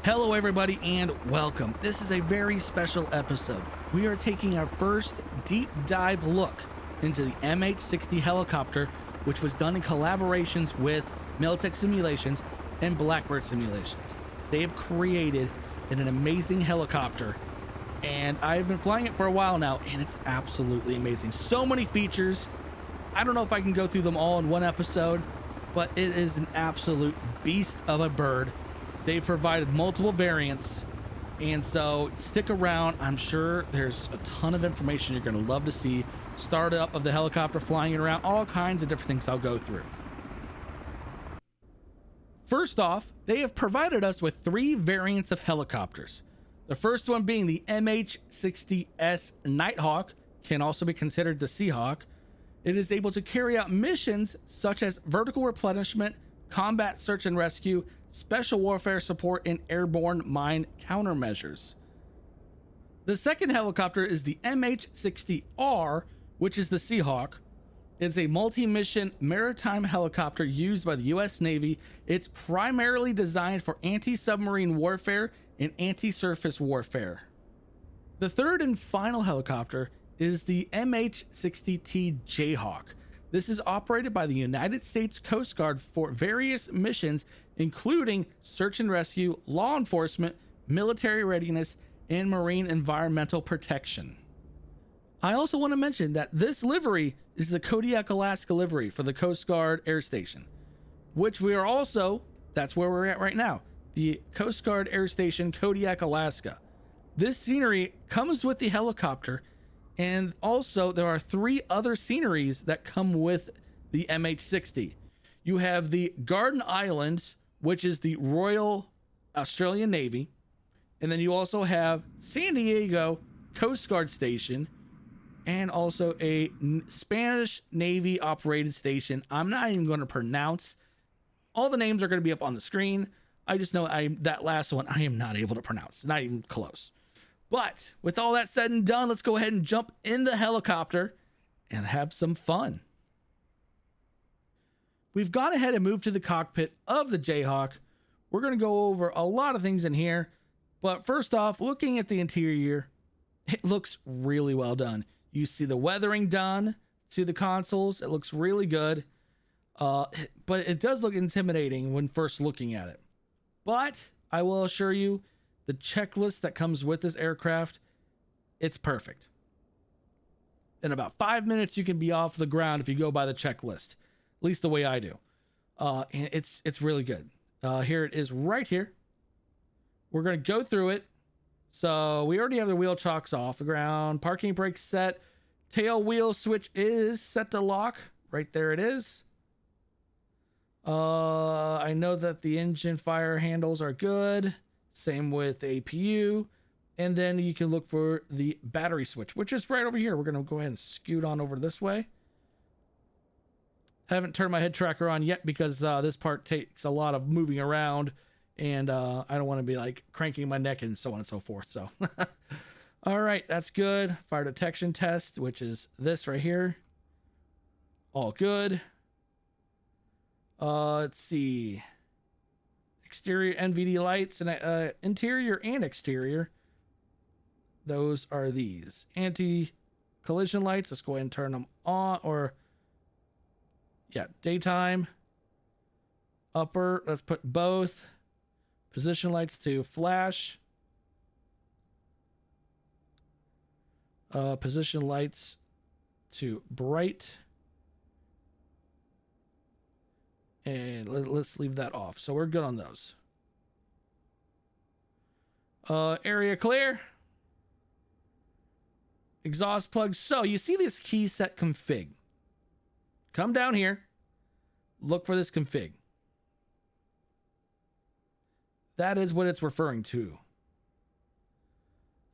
Hello everybody and welcome. This is a very special episode. We are taking our first deep dive look into the MH-60 helicopter, which was done in collaborations with Miltech Simulations and Blackbird Simulations. They have created an amazing helicopter, and I've been flying it for a while now, and it's absolutely amazing. So many features. I don't know if I can go through them all in one episode, but it is an absolute beast of a bird. They provided multiple variants, and so stick around. I'm sure there's a ton of information you're going to love to see. Startup of the helicopter, flying it around, all kinds of different things I'll go through. First off, they have provided us with 3 variants of helicopters. The first one being the MH-60S Nighthawk, can also be considered the Seahawk. It is able to carry out missions such as vertical replenishment, combat search and rescue, special warfare support, and airborne mine countermeasures. The second helicopter is the MH-60R, which is the Seahawk. It's a multi-mission maritime helicopter used by the US Navy. It's primarily designed for anti-submarine warfare and anti-surface warfare. The third and final helicopter is the MH-60T Jayhawk. This is operated by the United States Coast Guard for various missions, including search and rescue, law enforcement, military readiness, and marine environmental protection. I also want to mention that this livery is the Kodiak, Alaska livery for the Coast Guard Air Station, which we are also, that's where we're at right now, the Coast Guard Air Station, Kodiak, Alaska. This scenery comes with the helicopter, and also there are 3 other sceneries that come with the MH-60. You have the Garden Islands, which is the Royal Australian Navy, and then you also have San Diego Coast Guard Station, and also a Spanish Navy operated station. I'm not even going to pronounce. All the names are going to be up on the screen. I just know that last one I am not able to pronounce, not even close. But with all that said and done, let's go ahead and jump in the helicopter and have some fun. We've gone ahead and moved to the cockpit of the Jayhawk. We're going to go over a lot of things in here, but first off, looking at the interior, it looks really well done. You see the weathering done to the consoles. It looks really good, but it does look intimidating when first looking at it. But I will assure you, the checklist that comes with this aircraft, it's perfect. In about 5 minutes, you can be off the ground if you go by the checklist. At least the way I do. And it's really good. Here it is right here. We're going to go through it. So we already have the wheel chocks off the ground. Parking brake set. Tail wheel switch is set to lock. Right there it is. I know that the engine fire handles are good. Same with APU. And then you can look for the battery switch, which is right over here. We're going to go ahead and scoot on over this way. Haven't turned my head tracker on yet because this part takes a lot of moving around, and I don't want to be like cranking my neck and so on and so forth. So, all right, that's good. Fire detection test, which is this right here. All good. Let's see. Exterior NVD lights and interior and exterior. Those are these anti-collision lights. Let's go ahead and turn them on, or yeah, daytime. Upper, let's put both. Position lights to flash. Position lights to bright. And let's leave that off. So we're good on those. Area clear. Exhaust plugs. So you see this key set config. Come down here. Look for this config. That is what it's referring to.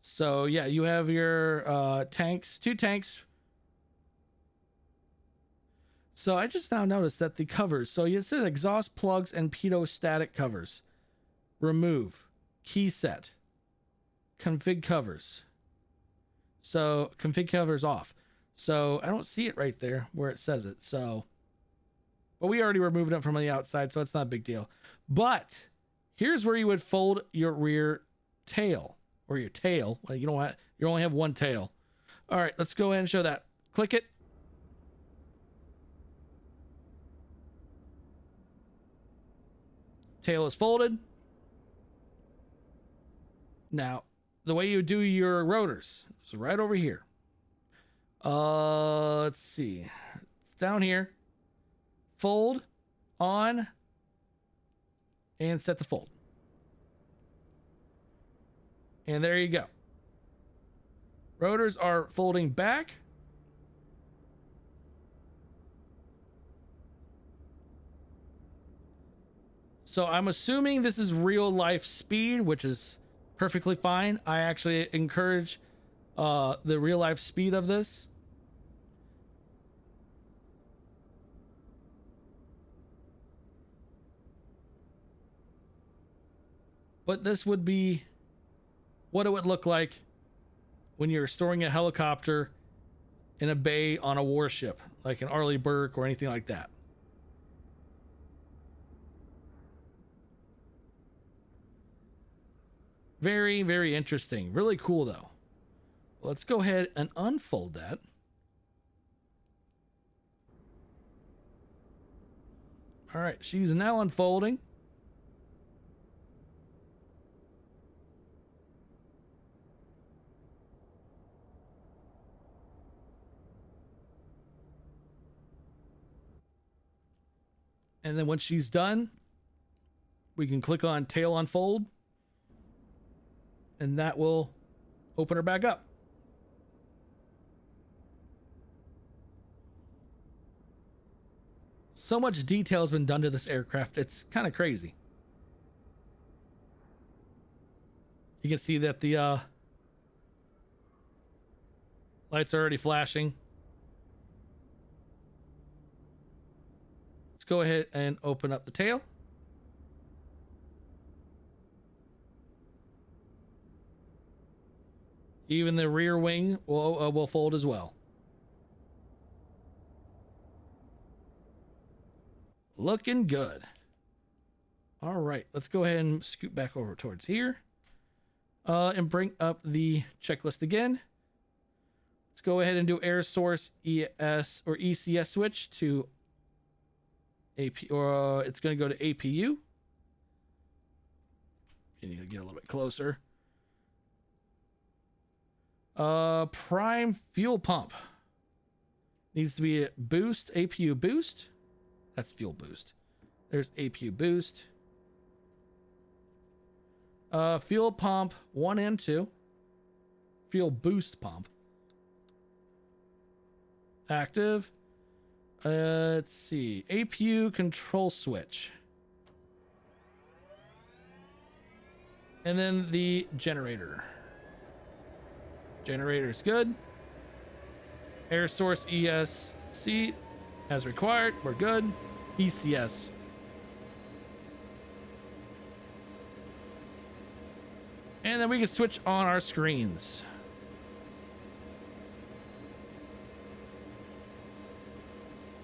So yeah, you have your tanks, 2 tanks. So I just now noticed that the covers, so it says exhaust plugs and pitot static covers. Remove. Key set. Config covers. So config covers off. So I don't see it right there where it says it. So, but we already removed it from the outside, so it's not a big deal. But Here's where you would fold your rear tail, or your tail. Well, you only have one tail. All right, let's go ahead and show that. Click it. Tail is folded. Now, the way you do your rotors is right over here. Let's see. It's down here. Fold, on, and set to fold. And there you go. Rotors are folding back. So I'm assuming this is real life speed, which is perfectly fine. I actually encourage the real life speed of this. But this would be what it would look like when you're storing a helicopter in a bay on a warship, like an Arleigh Burke or anything like that. Very, very interesting. Really cool, though. Let's go ahead and unfold that. All right, she's now unfolding. And then once she's done, we can click on tail unfold, and that will open her back up. So much detail has been done to this aircraft. It's kind of crazy. You can see that the lights are already flashing. Let's go ahead and open up the tail. Even the rear wing will fold as well. Looking good. All right, let's go ahead and scoot back over towards here and bring up the checklist again. Let's go ahead and do air source ES or ECS switch to AP, or it's going to go to APU. You need to get a little bit closer. Prime fuel pump needs to be a boost, APU boost. That's fuel boost. There's APU boost. Fuel pump 1 and 2. Fuel boost pump. Active. Let's see. APU control switch. And then the generator. Generator's good. Air source ESC as required. We're good. ECS. And then we can switch on our screens.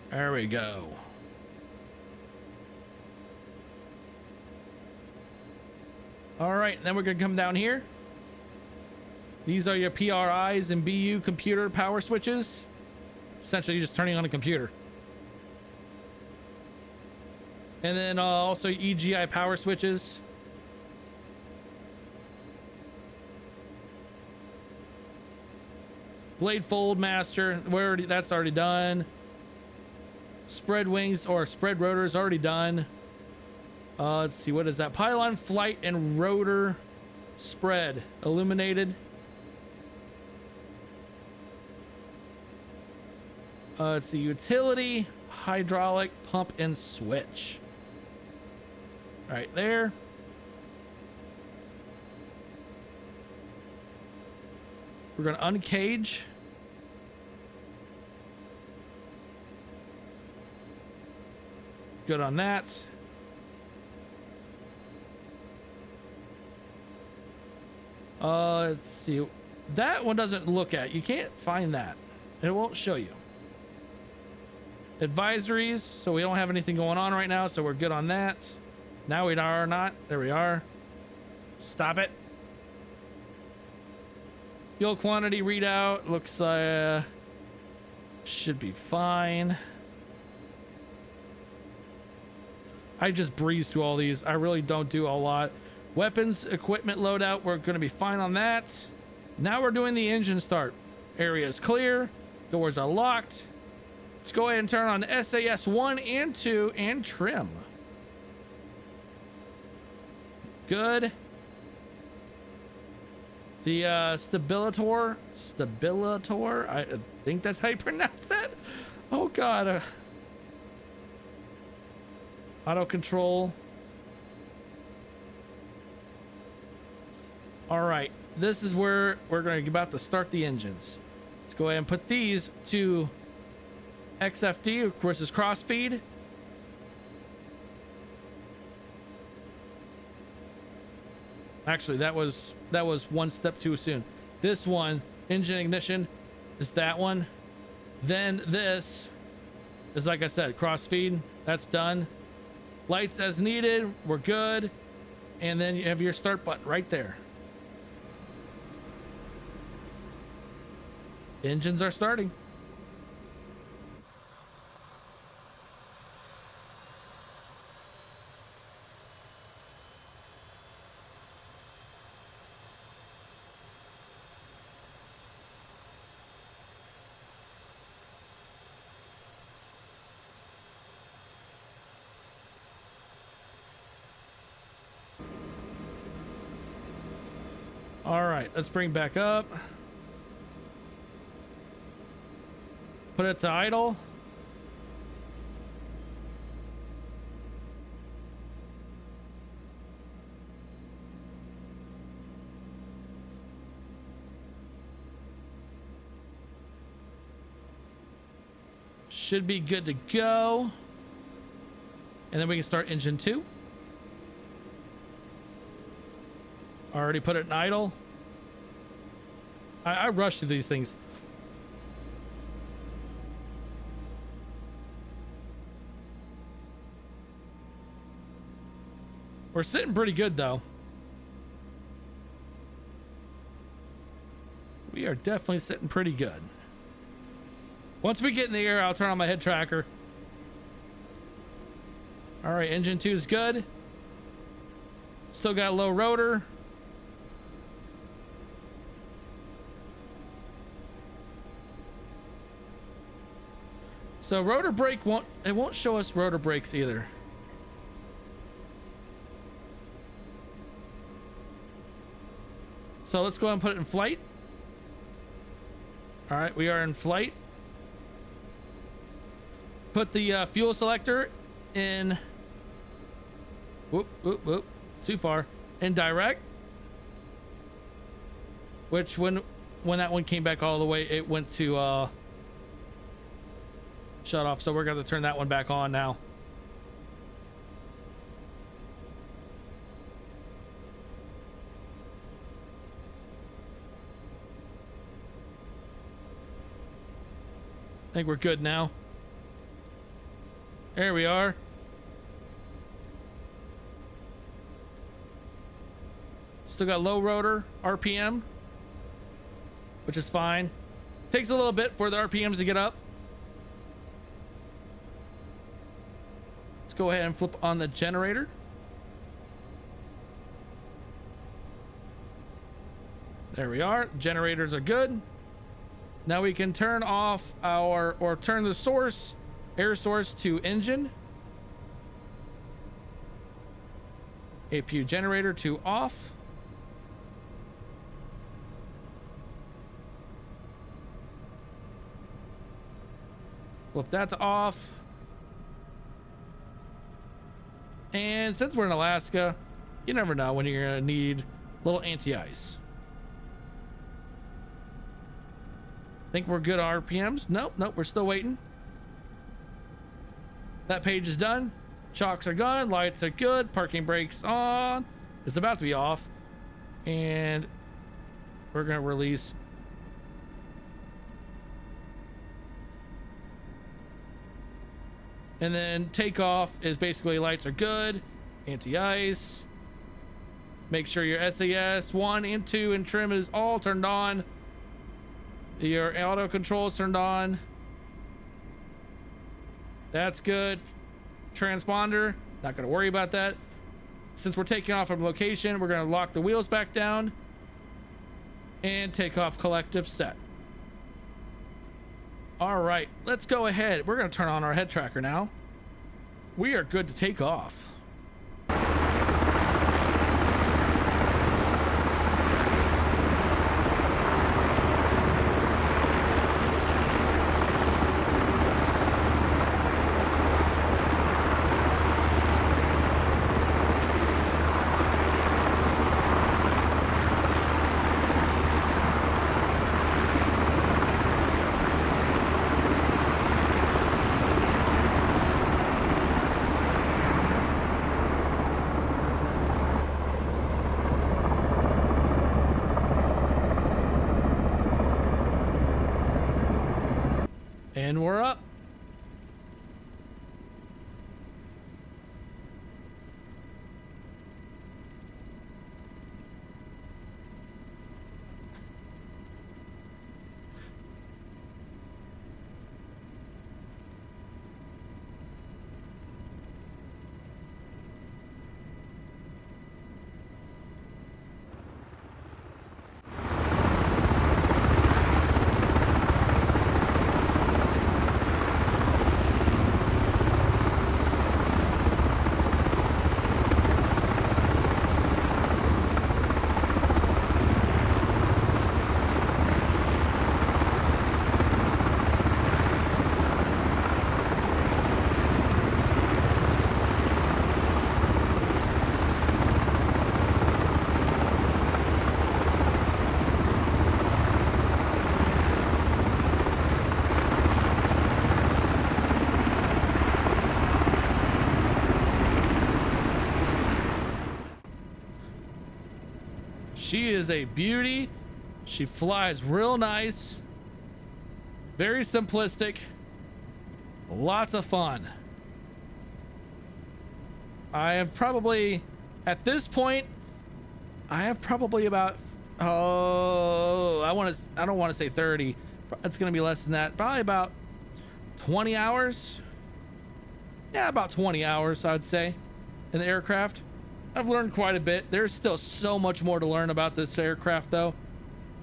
There we go. All right, then we're gonna come down here. These are your PRIs and BU computer power switches. Essentially, just turning on a computer. And then also EGI power switches. Blade fold master, that's already done. Spread wings or spread rotors already done. Let's see, what is that? Pylon flight and rotor spread illuminated. Let's see, utility, hydraulic, pump, and switch. Right there. We're going to uncage. Good on that. Let's see. That one doesn't look at. You can't find that. It won't show you. Advisories. So we don't have anything going on right now, so we're good on that. Now we are not. There we are. Stop it. Fuel quantity readout looks should be fine. I just breeze through all these. I really don't do a lot. Weapons, equipment loadout, we're going to be fine on that. Now we're doing the engine start. Area is clear. Doors are locked. Let's go ahead and turn on SAS 1 and 2 and trim. Good. The stabilitor, I think that's how you pronounce that. Oh God. Auto control. All right, this is where we're going to be about to start the engines. Let's go ahead and put these to XFD, of course, is cross feed. Actually, that was one step too soon. This one, engine ignition, is that one. Then this is, like I said, cross feed. That's done. Lights as needed. We're good. And then you have your start button right there. Engines are starting. All right, let's bring back up. Put it to idle. Should be good to go. And then we can start engine 2. Already put it in idle. I rush through these things. We're sitting pretty good though. We are definitely sitting pretty good. Once we get in the air, I'll turn on my head tracker. All right, engine 2 is good. Still got low rotor. So rotor brake won't show us rotor brakes either. So let's go ahead and put it in flight. All right, we are in flight. Put the fuel selector in. Whoop, whoop, whoop. Too far. In direct. Which when that one came back all the way, it went to shut off. So we're going to turn that one back on now. I think we're good now. There we are. Still got low rotor RPM, which is fine. Takes a little bit for the RPMs to get up. Let's go ahead and flip on the generator. There we are. Generators are good. Now we can turn off turn the source, air source to engine. APU generator to off. Flip that to off. And since we're in Alaska, you never know when you're gonna need a little anti-ice. Think we're good on RPMs? Nope, we're still waiting. That page is done. Chocks are gone, lights are good, parking brakes on. It's about to be off. And we're gonna release. And then takeoff is basically lights are good. Anti-ice. Make sure your SAS 1 and 2 and trim is all turned on. Your auto control is turned on. That's good. Transponder, not going to worry about that. Since we're taking off from location, we're going to lock the wheels back down and take off collective set. All right, let's go ahead. We're going to turn on our head tracker now. We are good to take off. And we're up. She is a beauty. She flies real nice. Very simplistic. Lots of fun. I have probably, at this point, I have probably about, I don't want to say 30. It's going to be less than that. Probably about 20 hours. Yeah, about 20 hours, I would say, in the aircraft. I've learned quite a bit. There's still so much more to learn about this aircraft, though.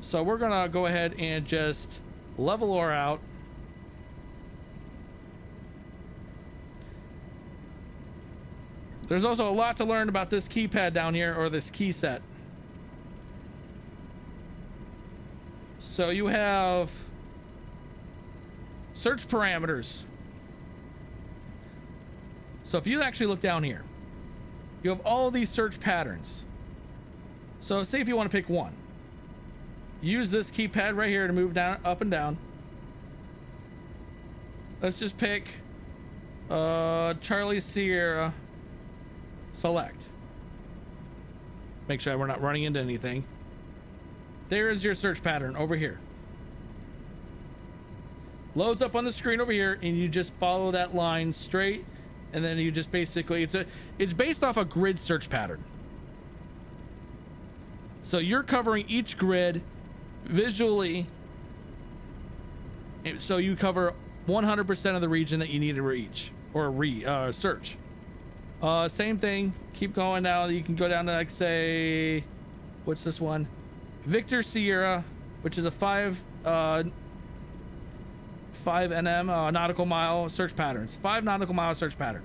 So we're going to go ahead and just level her out. There's also a lot to learn about this keypad down here, or this key set. So you have search parameters. So if you actually look down here, you have all of these search patterns. So say if you want to pick one, use this keypad right here to move down, up and down. Let's just pick Charlie Sierra, select. Make sure we're not running into anything. There is your search pattern over here. Loads up on the screen over here, and you just follow that line straight. And then you just basically, it's based off a grid search pattern. So you're covering each grid visually. So you cover 100% of the region that you need to reach or search. Same thing, keep going now. You can go down to, like, say, what's this one? Victor Sierra, which is a 5 NM nautical mile search patterns. 5 nautical mile search pattern.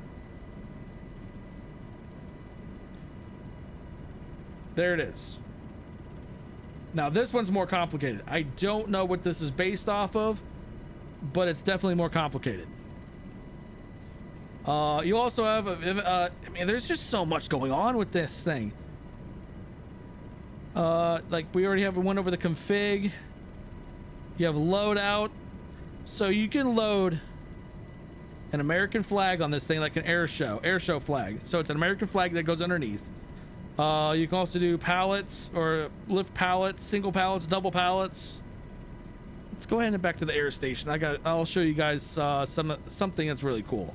There it is. Now this one's more complicated. I don't know what this is based off of, but it's definitely more complicated. You also have I mean, there's just so much going on with this thing. Like we already have one over the config. You have loadout. So you can load an American flag on this thing, like an air show flag. So it's an American flag that goes underneath. You can also do pallets or lift pallets, single pallets, double pallets. Let's go ahead and back to the air station. I'll show you guys something that's really cool.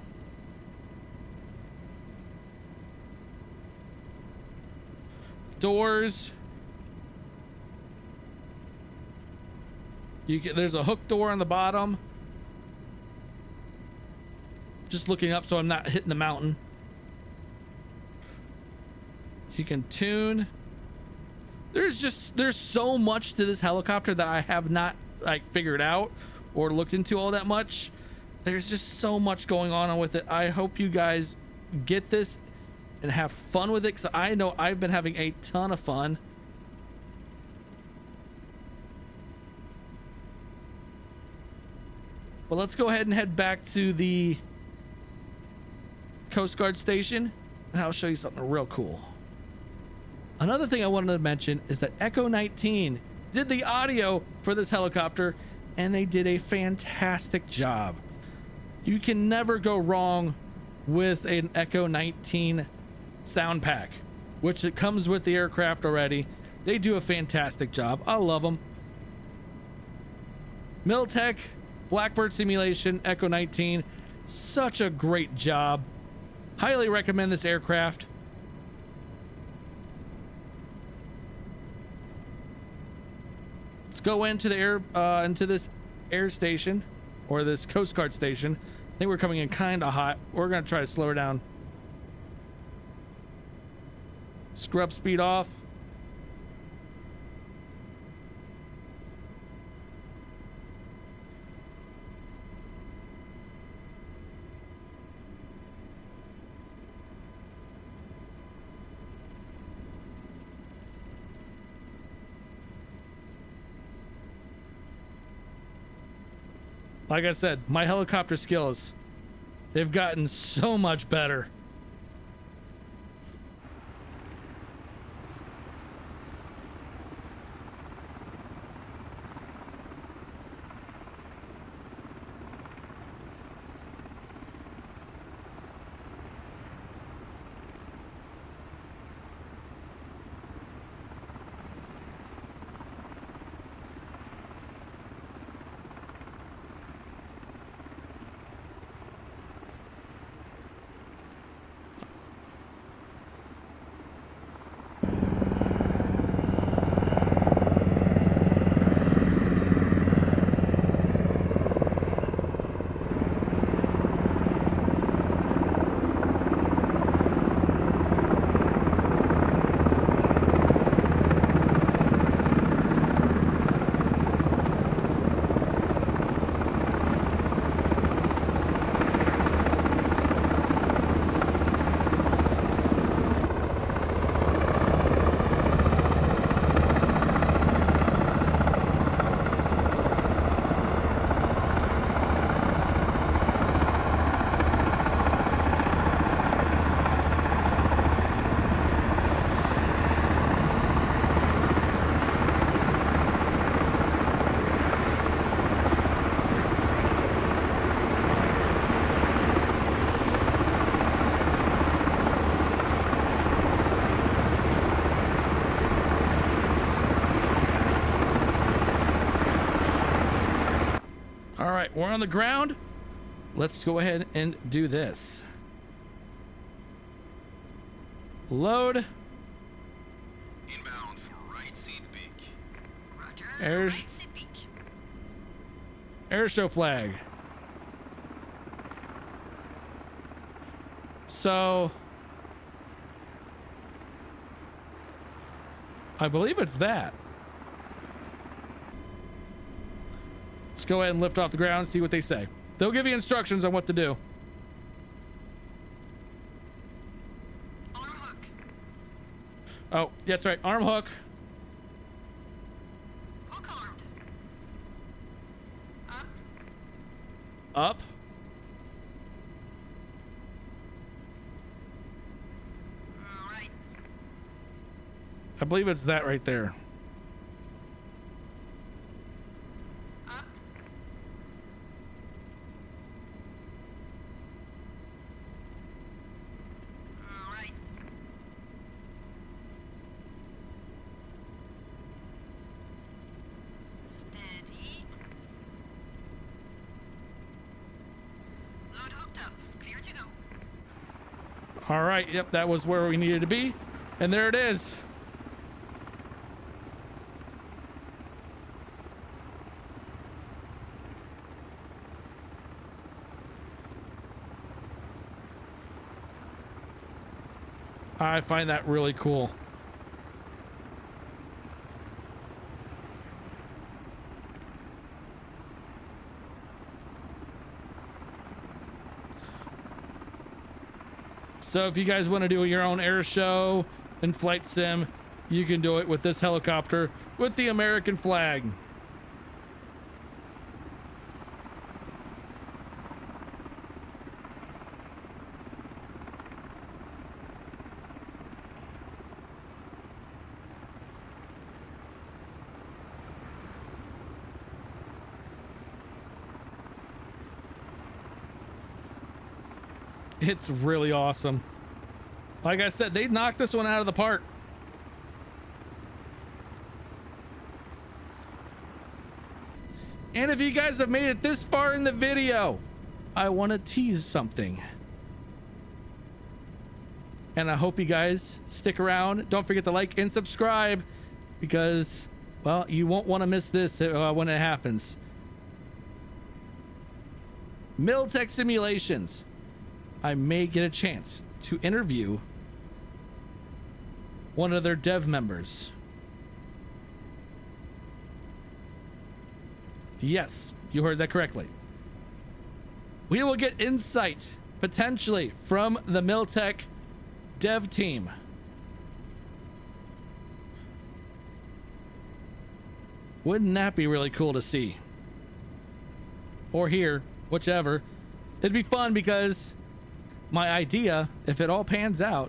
doors. There's a hook door on the bottom. Just looking up so I'm not hitting the mountain. You can tune. There's so much to this helicopter that I have not like figured out or looked into all that much. There's just so much going on with it. I hope you guys get this and have fun with it, because I know I've been having a ton of fun. But let's go ahead and head back to the Coast Guard station, and I'll show you something real cool. Another thing I wanted to mention is that Echo 19 did the audio for this helicopter, and they did a fantastic job. You can never go wrong with an Echo 19 sound pack, which it comes with the aircraft already. They do a fantastic job. I love them. Miltech, Blackbird Simulation, Echo 19, such a great job. Highly recommend this aircraft. Let's go into the into this air station, or this Coast Guard station. I think we're coming in kind of hot. We're gonna try to slow her down. Scrub speed off. Like I said, my helicopter skills, they've gotten so much better. We're on the ground. Let's go ahead and do this. Load. Inbound for right seat beak. Roger. Air, Right seat beak. air show flag. So I believe it's that. Let's go ahead and lift off the ground and see what they say. They'll give you instructions on what to do. Arm hook. Oh, that's right. Arm hook. Hook armed. Up. Up. Right. I believe it's that right there. Up. Right. Steady. Load hooked up. Clear to go. All right. Yep. That was where we needed to be. And there it is. I find that really cool. So if you guys want to do your own air show and flight sim, you can do it with this helicopter with the American flag. It's really awesome. Like I said, they knocked this one out of the park. And if you guys have made it this far in the video, I want to tease something. And I hope you guys stick around. Don't forget to like and subscribe because, well, you won't want to miss this when it happens. Miltech Simulations. I may get a chance to interview one of their dev members. Yes, you heard that correctly. We will get insight potentially from the Miltech dev team. Wouldn't that be really cool to see? Or hear, whichever. It'd be fun because my idea, if it all pans out,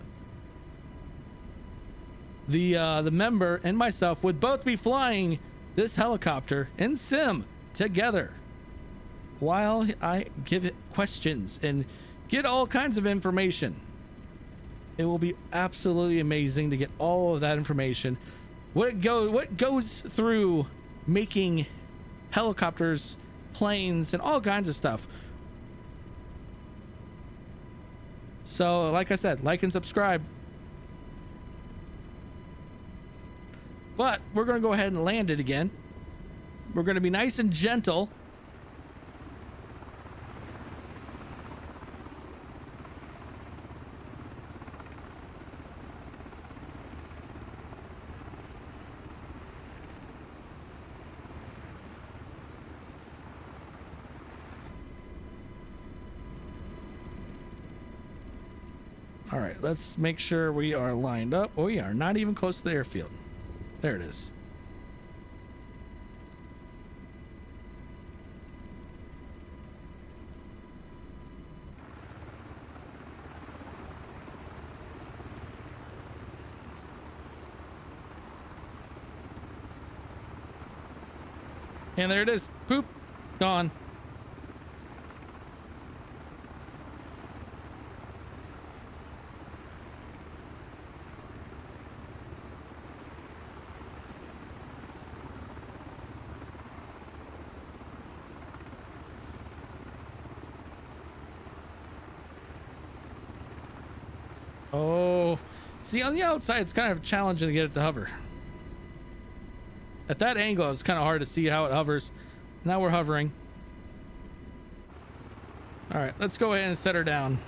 the member and myself would both be flying this helicopter in sim together while I give it questions and get all kinds of information. It will be absolutely amazing to get all of that information. What goes through making helicopters, planes, and all kinds of stuff. So, like I said, like and subscribe. But we're going to go ahead and land it again. We're going to be nice and gentle. All right, let's make sure we are lined up. Oh, we are not even close to the airfield. There it is. And there it is. Poop. Gone. Oh, see, on the outside, it's kind of challenging to get it to hover. At that angle, it's kind of hard to see how it hovers. Now we're hovering. All right, let's go ahead and set her down.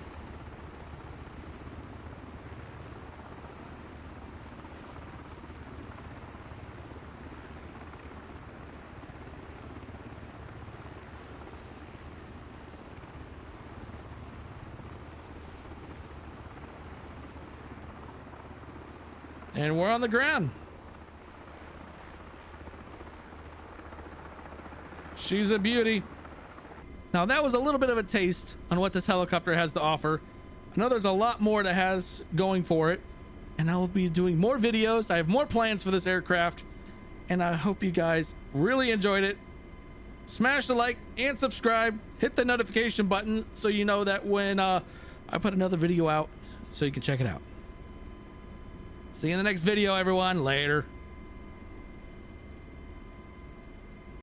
And we're on the ground. She's a beauty. Now that was a little bit of a taste on what this helicopter has to offer. I know there's a lot more that has going for it, and I will be doing more videos. I have more plans for this aircraft, and I hope you guys really enjoyed it. Smash the like and subscribe. Hit the notification button so you know that when I put another video out, so you can check it out. See you in the next video, everyone. Later.